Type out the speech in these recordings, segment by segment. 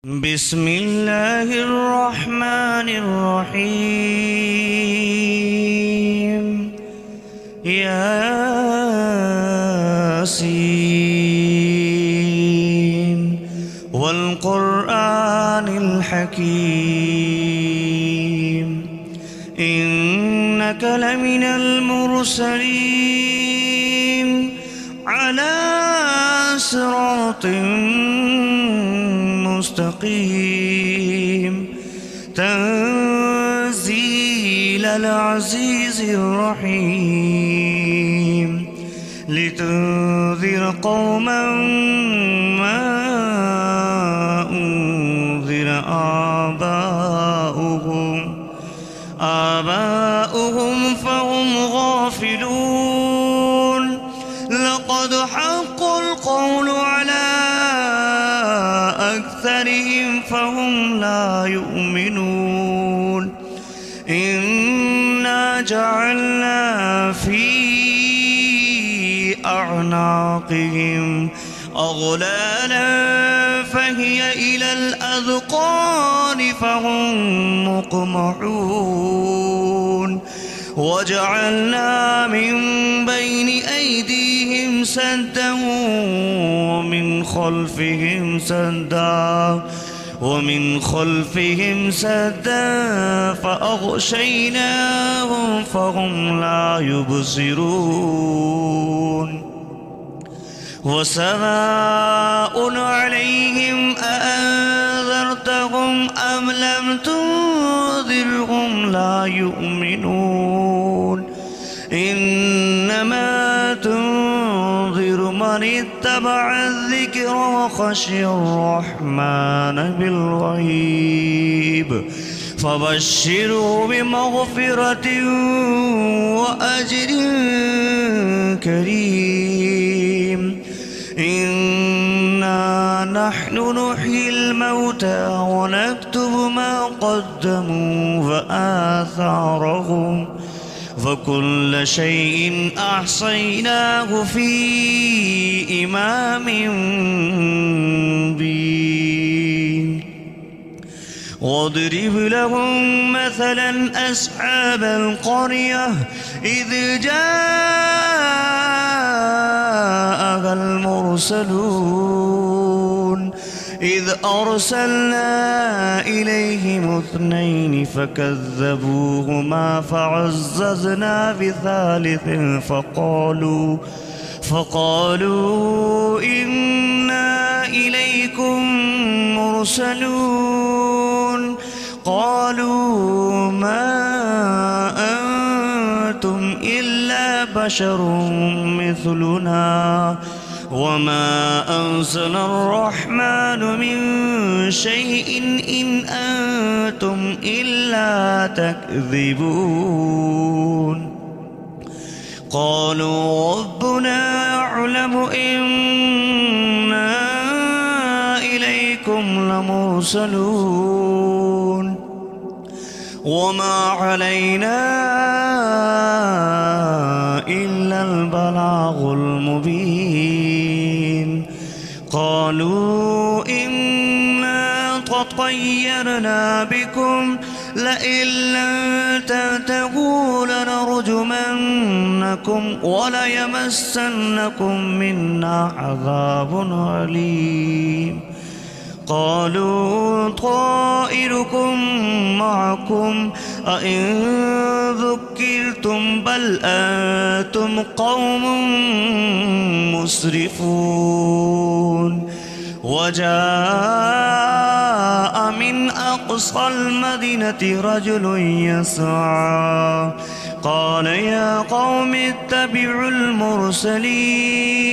بسم الله الرحمن الرحيم ياسين والقرآن الحكيم إنك لمن المرسلين على صراط مستقيم تنزيل العزيز الرحيم لتنذر قوما ما أنذر آباؤهم فهم غافلون لقد حق القول على أكثرهم فهم لا يؤمنون إنا جعلنا في أعناقهم أغلالا فهي إلى الأذقان فهم مقمحون وجعلنا من بين أيديهم سدا ومن خلفهم سدا فأغشيناهم فهم لا يبصرون وسواء عليهم أأنذرتهم أم لم تنذرهم لا يؤمنون إنما تنذر من اتبع الذكر وخشي الرحمن بالغيب فبشره بمغفرة وأجر كريم إنا نحن نحيي الموتى ونكتب ما قدموا وآثارهم وكل شيء أحصيناه في إمام مبين واضرب لهم مثلا أصحاب القرية إذ جاءها المرسلون إذ أرسلنا إليهم 2 فكذبوهما فعززنا بثالث فقالوا إنا إليكم مرسلون قالوا ما أنتم إلا بشر مثلنا وما أنزل الرحمن من شيء إن أنتم إلا تكذبون قالوا ربنا يعلم إنا إليكم لمرسلون وما علينا إلا البلاغ المبين قالوا إنا تطيرنا بكم لئن لم تنتهوا لنرجمنكم وليمسنكم منا عذاب أليم قالوا طائركم معكم أئن ذكرتم بل أنتم قوم مسرفون وجاء من أقصى المدينة رجل يسعى قال يا قوم اتبعوا المرسلين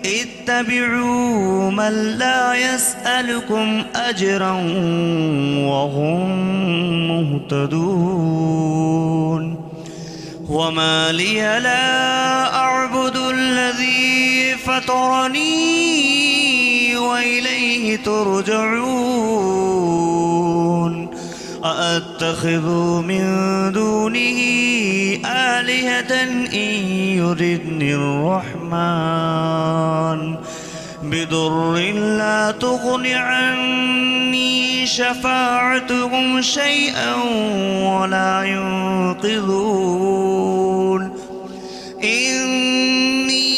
اتبعوا من لا يسألكم أجرا وهم مهتدون وما لي لا أعبد الذي فطرني وإليه ترجعون أأتخذ من دونه آلهة إن يردني الرحمن بضر لا تغن عني شفاعتهم شيئا ولا ينقذون إني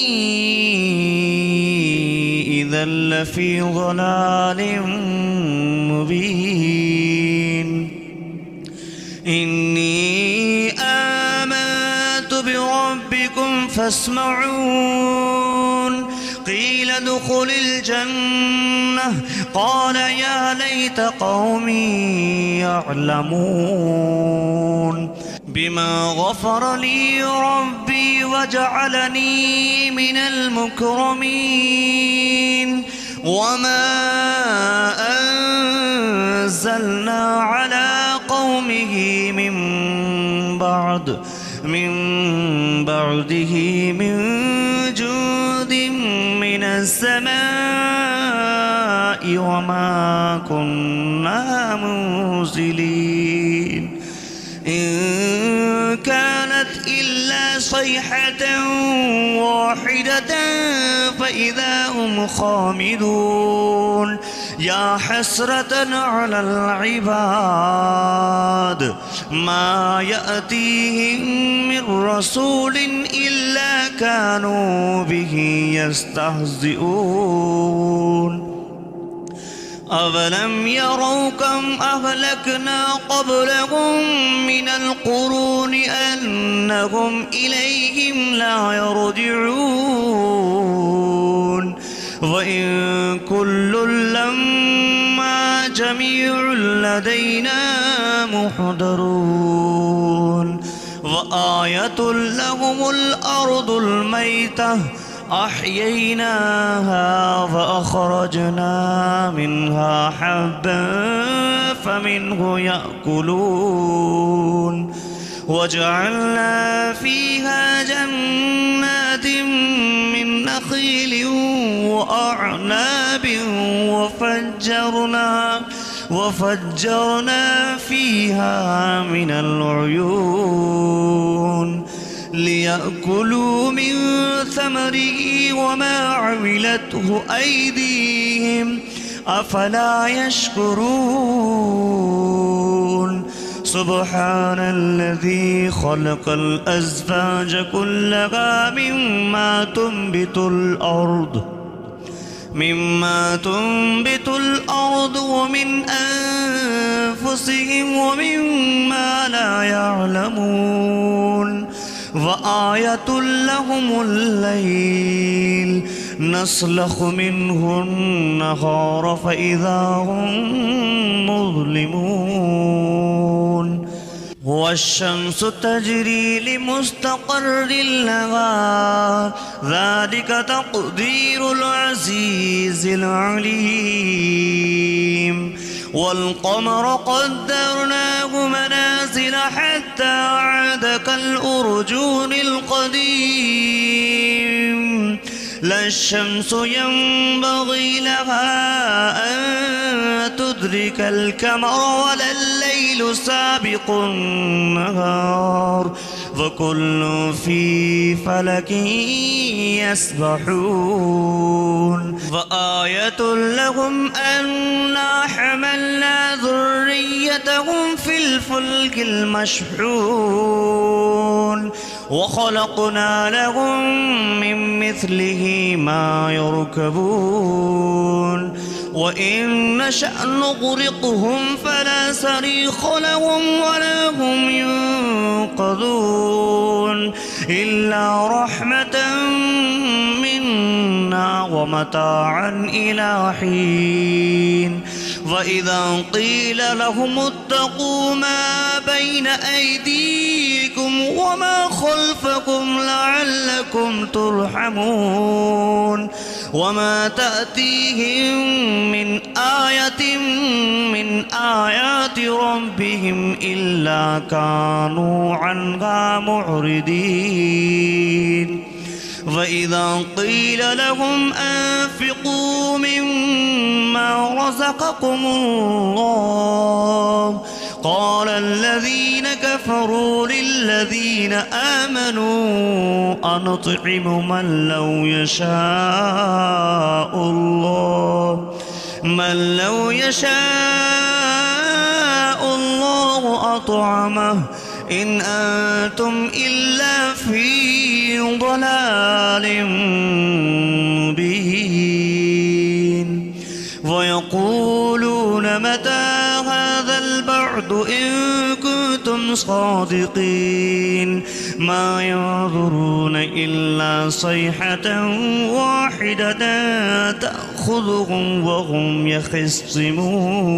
إذا لفي ضلال مبين إني آمنت بربكم فاسمعون قيل ادخل الجنة قال يا ليت قومي يعلمون بما غفر لي ربي وجعلني من المكرمين وما أنزلنا على قومه من بعده من جود من السماء وما كنا منزلين إن كانت إلا صيحة واحدة فإذا هم خامدون يا حسرة على العباد ما يأتيهم من رسول إلا كانوا به يستهزئون أَوَلَمْ يَرَوْا كَمْ أَهْلَكْنَا قَبْلَهُمْ مِنَ الْقُرُونِ أَنَّهُمْ إِلَيْهِمْ لَا يَرْجِعُونَ وَإِنْ كُلٌّ لَمَّا جَمِيعٌ لَدَيْنَا مُحْضَرُونَ وَآيَةٌ لَهُمُ الْأَرْضُ الْمَيْتَةُ أحييناها فأخرجنا منها حبا فمنه يأكلون وجعلنا فيها جنات من نخيل وأعناب وفجرنا فيها من العيون ليأكلوا من ثمره وما عملته أيديهم أفلا يشكرون سبحان الذي خلق الأزواج كلها مما تنبت الأرض ومن أنفسهم ومما لا يعلمون وآية لهم الليل نسلخ منه النهار فإذا هم مظلمون والشمس تجري لمستقر لها ذلك تقدير العزيز العليم والقمر قدرناه منازل حتى عاد كالأرجون القديم لا الشمس ينبغي لها أن تدرك القمر ولا الليل سابق النهار وكل في فلك يسبحون وآية لهم أنا حملنا ذريتهم في الفلك المشحون وخلقنا لهم من مثله ما يركبون وإن نشأ نغرقهم فلا صريخ لهم ولا هم ينقذون إلا رحمة منا ومتاعا إلى حين وإذا قيل لهم اتقوا ما بين أيديكم وما خلفكم لعلكم ترحمون وما تأتيهم من آية من آيات ربهم إلا كانوا عنها معرضين وإذا قيل لهم أنفقوا مما رزقكم الله قال الذين كفروا للذين آمنوا أنطعم من لو يشاء يشاء الله أطعمه إن أنتم إلا في ضلال مبين ويقولون متى هذا البعد إن كنتم صادقين ما ينظرون إلا صيحة واحدة تأخذهم وهم يخصمون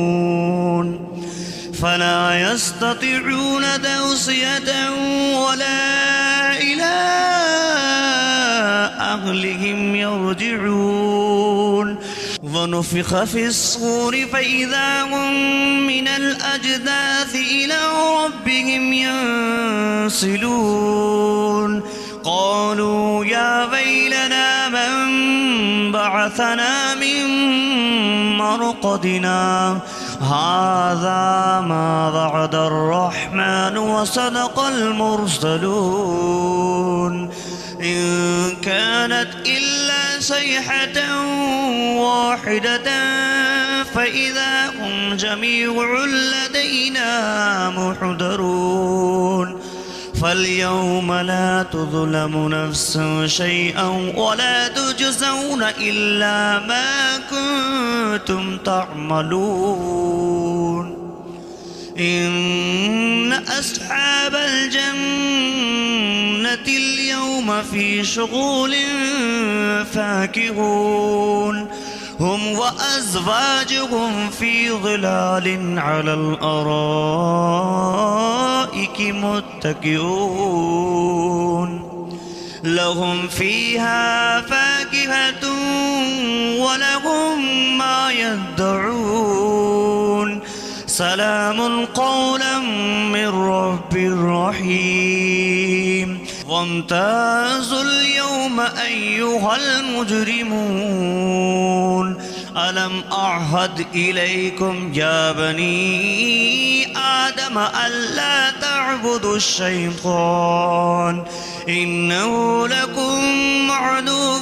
فلا يستطيعون توصية ولا إلى أهلهم يرجعون ونفخ في الصور فإذا هم من الأجداث إلى ربهم ينسلون قالوا يا ويلنا من بعثنا من مرقدنا هذا ما وعد الرحمن وصدق المرسلون إن كانت إلا صيحة واحدة فإذا هم جميع لدينا محضرون فاليوم لا تظلم نفس شيئا ولا تجزون إلا ما كنتم تعملون إن أصحاب الجنة اليوم في شغل فاكهون هم وأزواجهم في ظلال على الأرائك متكئون لهم فيها فاكهة ولهم ما يدعون سلام قولا من رب رحيم وامتازوا اليوم أيها المجرمون ألم أعهد إليكم يا بني آدم ألا تعبدوا الشيطان إنه لكم عدو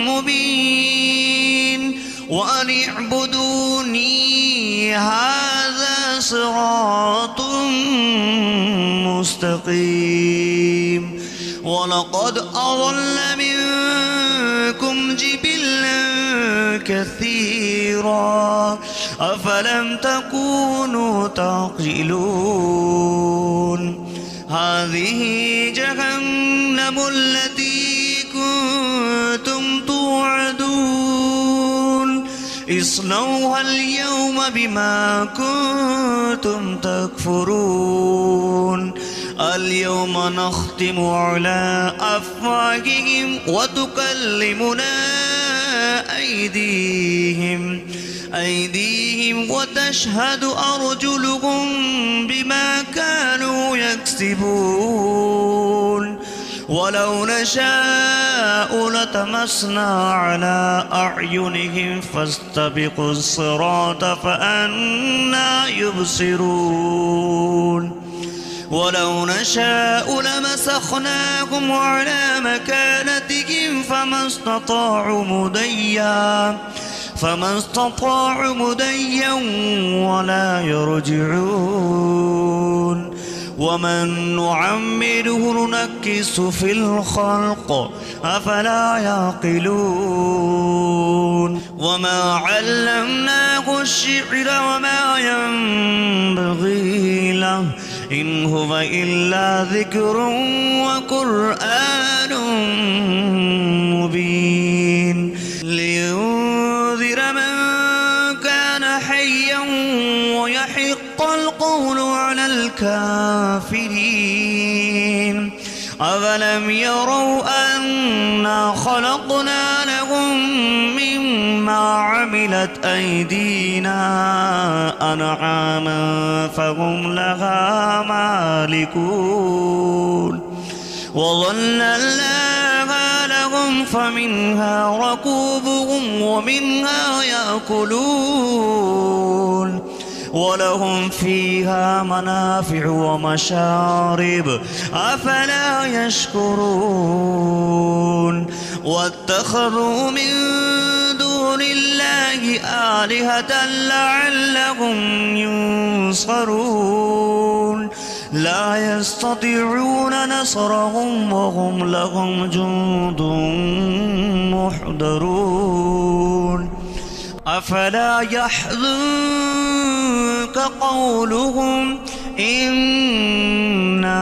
مبين وأن اعبدوني هذا صراط مستقيم ولقد أضل منكم جبلا كثيرا أفلم تكونوا تعقلون هذه جهنم التي كنتم توعدون اصلوها اليوم بما كنتم تكفرون اليوم نختم على أفواههم وتكلمنا أيديهم وتشهد أرجلهم بما كانوا يكسبون ولو نشاء لطمسنا على أعينهم فاستبقوا الصراط فأنى يبصرون ولو نشاء لمسخناهم على مكانتهم فما استطاعوا مديا ولا يرجعون ومن نعمره ننكس في الخلق أفلا يعقلون وما علمناه الشعر وما ينبغي له إن هو إلا ذكر وقرآن مبين لينذر من كان حيا ويحق القول على الكافرين أفلم يروا أنا خلقنا لهم مما عملت أيدينا أنعاما فهم لها مالكون وظللناها لهم فمنها ركوبهم ومنها يأكلون ولهم فيها منافع ومشارب أفلا يشكرون واتخذوا من دون الله آلهة لعلهم ينصرون ينصرون لا يستطيعون نصرهم وهم لهم جند محضرون أفلا يحزنك قولهم إنا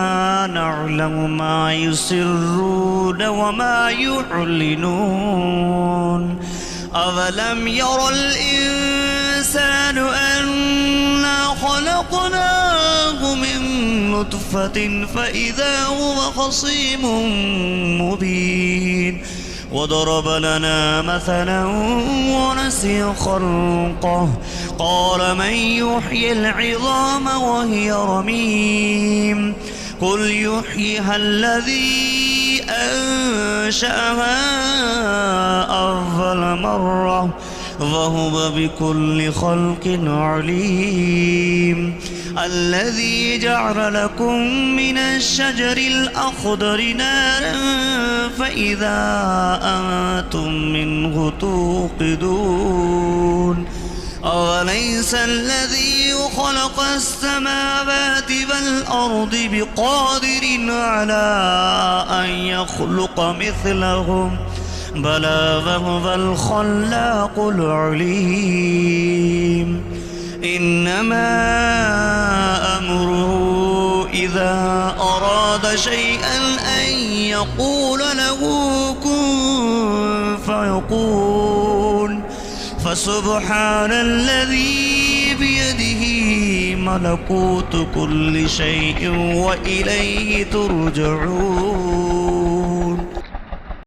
نعلم ما يسرون وما يعلنون أولم ير الإنسان أنا خلقناه من نطفة فإذا هو خصيم مبين وضرب لنا مثلا ونسي خلقه قال من يحيي العظام وهي رميم قل يحييها الذي أنشأها أول مرة وهو بكل خلق عليم الذي جعل لكم من الشجر الأخضر نارا فإذا أنتم منه توقدون أوليس الذي خلق السماوات والأرض بقادر على أن يخلق مثلهم بلى وهو الخلاق العليم إنما أمره إذا أراد شيئا أن يقول له كن فيكون فسبحان الذي بيده ملكوت كل شيء وإليه ترجعون